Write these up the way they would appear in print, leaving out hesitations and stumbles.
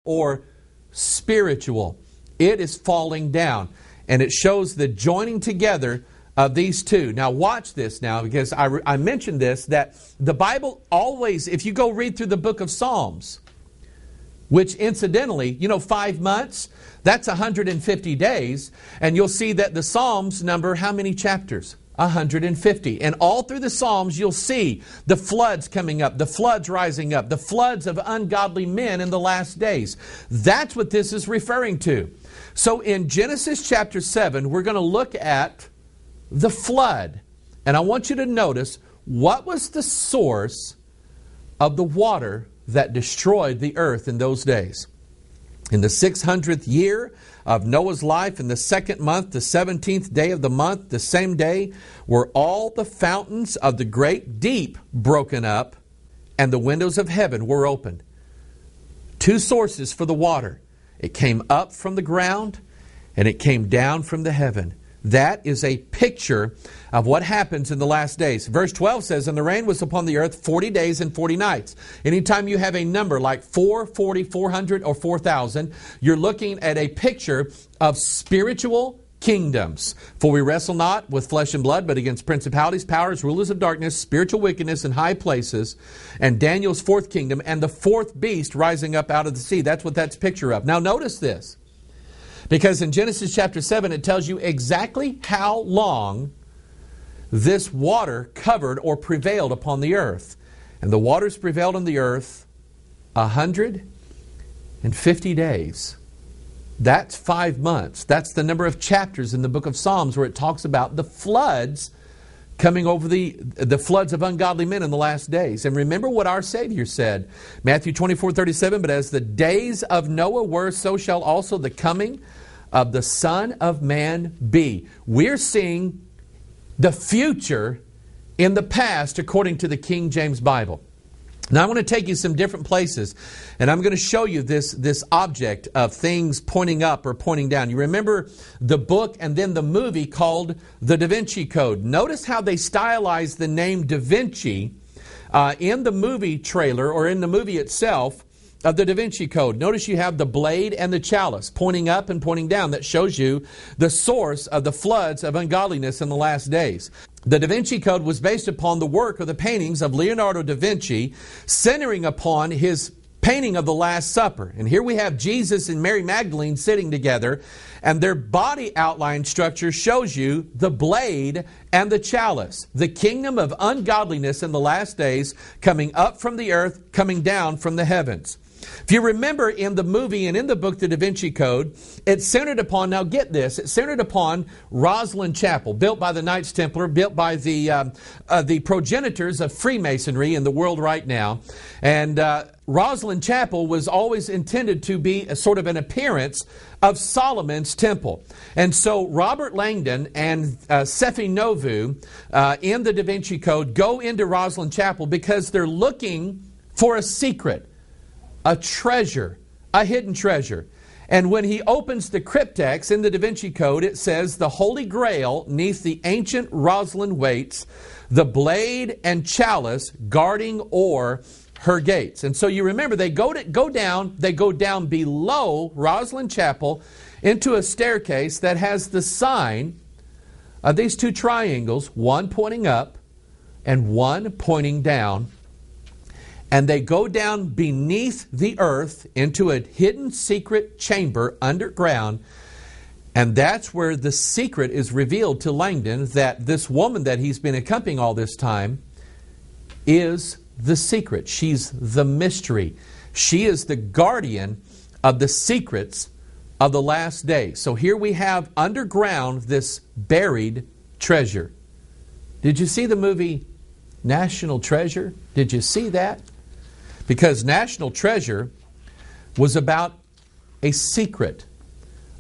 or spiritual. It is falling down. And it shows the joining together of these two. Now watch this now, because I mentioned this, that the Bible always, if you go read through the book of Psalms, which incidentally, 5 months, that's 150 days, and you'll see that the Psalms number how many chapters? 150. And all through the Psalms, you'll see the floods coming up, the floods rising up, the floods of ungodly men in the last days. That's what this is referring to. So in Genesis chapter 7, we're going to look at the flood. And I want you to notice, what was the source of the water that destroyed the earth in those days? In the 600th year of Noah's life, in the 2nd month, the 17th day of the month, the same day, were all the fountains of the great deep broken up, and the windows of heaven were opened. Two sources for the water. It came up from the ground, and it came down from the heaven. That is a picture of what happens in the last days. Verse 12 says, and the rain was upon the earth 40 days and 40 nights. Anytime you have a number like 440, 400, or 4,000, you're looking at a picture of spiritual kingdoms. For we wrestle not with flesh and blood, but against principalities, powers, rulers of darkness, spiritual wickedness in high places. And Daniel's 4th kingdom, and the 4th beast rising up out of the sea. That's what that's a picture of. Now notice this. Because in Genesis chapter 7, it tells you exactly how long this water covered or prevailed upon the earth. And the waters prevailed on the earth 150 days. That's 5 months. That's the number of chapters in the book of Psalms where it talks about the floods coming over the floods of ungodly men in the last days. And remember what our Savior said. Matthew 24:37, but as the days of Noah were, so shall also the coming of the Son of Man be. We're seeing the future in the past according to the King James Bible. Now I want to take you some different places, and I'm going to show you this object of things pointing up or pointing down. You remember the book and then the movie called The Da Vinci Code. Notice how they stylized the name Da Vinci in the movie trailer or in the movie itself of the Da Vinci Code. Notice you have the blade and the chalice pointing up and pointing down. That shows you the source of the floods of ungodliness in the last days. The Da Vinci Code was based upon the work of the paintings of Leonardo da Vinci, centering upon his painting of the Last Supper. And here we have Jesus and Mary Magdalene sitting together, and their body outline structure shows you the blade and the chalice. The kingdom of ungodliness in the last days coming up from the earth, coming down from the heavens. If you remember in the movie and in the book, The Da Vinci Code, it centered upon, now get this, it centered upon Rosslyn Chapel, built by the Knights Templar, built by the progenitors of Freemasonry in the world right now. And Rosslyn Chapel was always intended to be a sort of an appearance of Solomon's temple. And so Robert Langdon and Sephi Novu in the Da Vinci Code go into Rosslyn Chapel because they're looking for a secret, a treasure, a hidden treasure. And when he opens the cryptex in the Da Vinci Code, it says, the Holy Grail neath the ancient Rosslyn waits, the blade and chalice guarding o'er her gates. And so you remember, they go down below Rosslyn Chapel into a staircase that has the sign of these two triangles, one pointing up and one pointing down. And they go down beneath the earth into a hidden secret chamber underground. And that's where the secret is revealed to Langdon, that this woman that he's been accompanying all this time is the secret. She's the mystery. She is the guardian of the secrets of the last days. So here we have underground this buried treasure. Did you see the movie National Treasure? Did you see that? Because National Treasure was about a secret,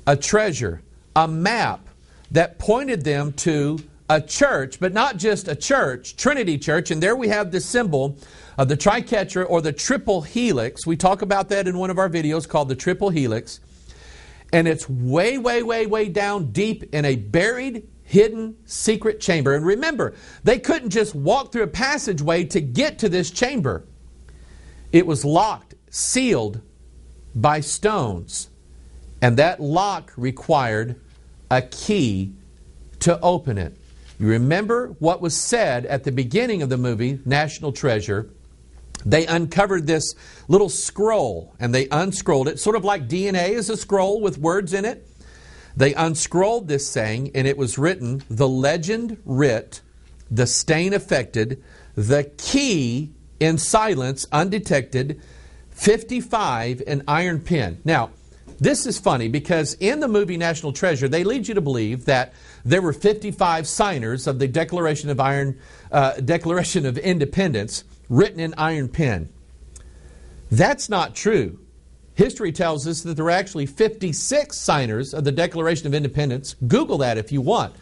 a treasure, a map that pointed them to a church, but not just a church, Trinity Church. And there we have the symbol of the triquetra or the triple helix. We talk about that in one of our videos called the triple helix. And it's way, way, way, way down deep in a buried, hidden, secret chamber. And remember, they couldn't just walk through a passageway to get to this chamber. It was locked, sealed by stones. And that lock required a key to open it. You remember what was said at the beginning of the movie, National Treasure. They uncovered this little scroll, and they unscrolled it, sort of like DNA is a scroll with words in it. They unscrolled this thing, and it was written, the legend writ, the stain affected, the key in silence, undetected, 55 in iron pen. Now, this is funny because in the movie National Treasure, they lead you to believe that there were 55 signers of the Declaration of Independence written in iron pen. That's not true. History tells us that there were actually 56 signers of the Declaration of Independence. Google that if you want.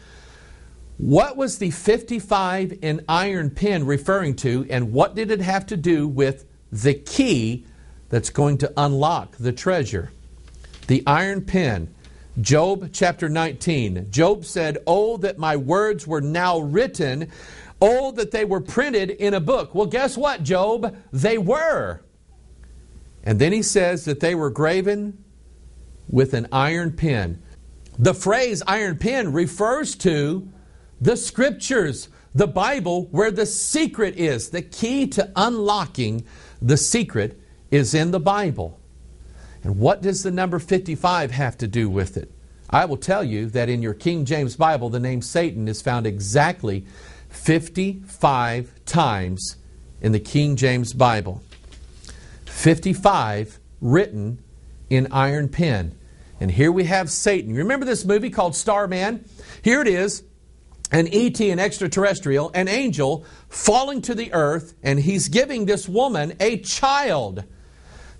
What was the 55 in iron pen referring to, and what did it have to do with the key that's going to unlock the treasure? The iron pen. Job chapter 19. Job said, "Oh, that my words were now written. Oh, that they were printed in a book." Well, guess what, Job? They were. And then he says that they were graven with an iron pen. The phrase iron pen refers to the Scriptures, the Bible, where the secret is. The key to unlocking the secret is in the Bible. And what does the number 55 have to do with it? I will tell you that in your King James Bible, the name Satan is found exactly 55 times in the King James Bible. 55 written in iron pen. And here we have Satan. You remember this movie called Starman? Here it is, an E.T., an extraterrestrial, an angel falling to the earth, and he's giving this woman a child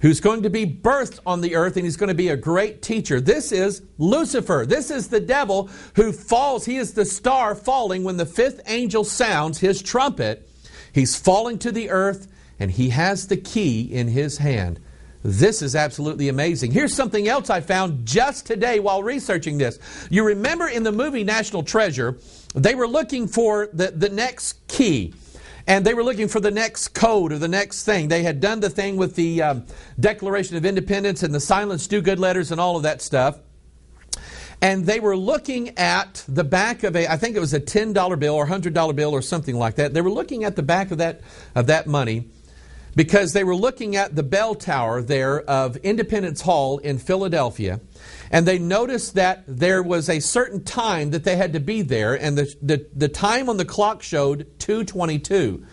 who's going to be birthed on the earth, and he's going to be a great teacher. This is Lucifer. This is the devil who falls. He is the star falling when the fifth angel sounds his trumpet. He's falling to the earth, and he has the key in his hand. This is absolutely amazing. Here's something else I found just today while researching this. You remember in the movie National Treasure, they were looking for the next key. And they were looking for the next code or the next thing. They had done the thing with the Declaration of Independence and the Silence Do Good letters and all of that stuff. And they were looking at the back of I think it was a $10 bill or $100 bill or something like that. They were looking at the back of that money because they were looking at the bell tower there of Independence Hall in Philadelphia. And they noticed that there was a certain time that they had to be there, and the time on the clock showed 2:22.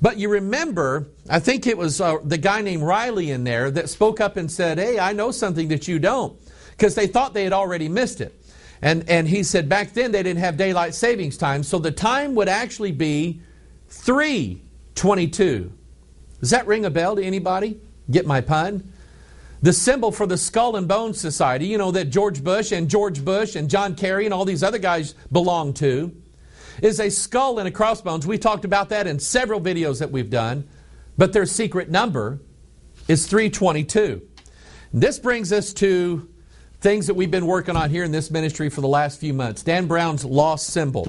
But you remember, I think it was the guy named Riley in there that spoke up and said, "Hey, I know something that you don't," because they thought they had already missed it. And he said back then they didn't have daylight savings time, so the time would actually be 3:22. Does that ring a bell to anybody? Get my pun? The symbol for the Skull and Bones Society, you know, that George Bush and John Kerry and all these other guys belong to, is a skull and a crossbones. We talked about that in several videos that we've done. But their secret number is 322. This brings us to things that we've been working on here in this ministry for the last few months. Dan Brown's lost symbol.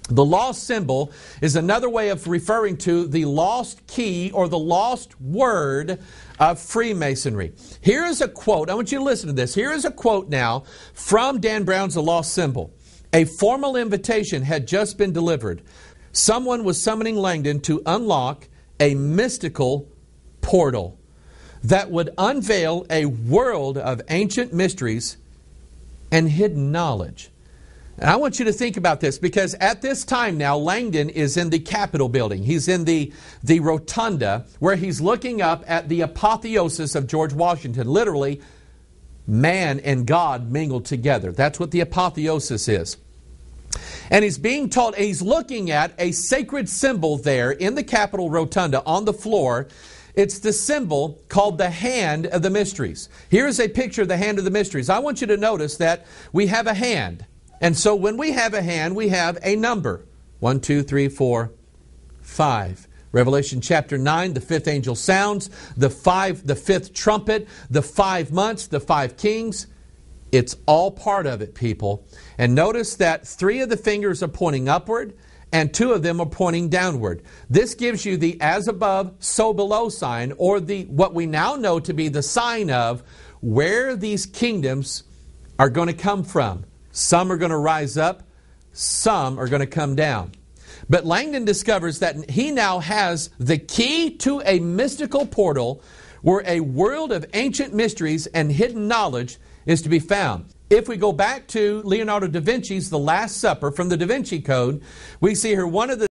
The lost symbol is another way of referring to the lost key or the lost word of Freemasonry. Here is a quote. I want you to listen to this. Here is a quote now from Dan Brown's The Lost Symbol. A formal invitation had just been delivered. Someone was summoning Langdon to unlock a mystical portal that would unveil a world of ancient mysteries and hidden knowledge. And I want you to think about this because at this time now, Langdon is in the Capitol building. He's in the rotunda where he's looking up at the apotheosis of George Washington. Literally, man and God mingled together. That's what the apotheosis is. And he's being told, he's looking at a sacred symbol there in the Capitol rotunda on the floor. It's the symbol called the Hand of the Mysteries. Here is a picture of the Hand of the Mysteries. I want you to notice that we have a hand. And so when we have a hand, we have a number. 1, 2, 3, 4, 5. Revelation chapter 9, the fifth angel sounds, the fifth trumpet, the 5 months, the 5 kings. It's all part of it, people. And notice that 3 of the fingers are pointing upward, and 2 of them are pointing downward. This gives you the as above, so below sign, or the what we now know to be the sign of where these kingdoms are going to come from. Some are going to rise up, some are going to come down. But Langdon discovers that he now has the key to a mystical portal where a world of ancient mysteries and hidden knowledge is to be found. If we go back to Leonardo da Vinci's The Last Supper from the Da Vinci Code, we see here one of the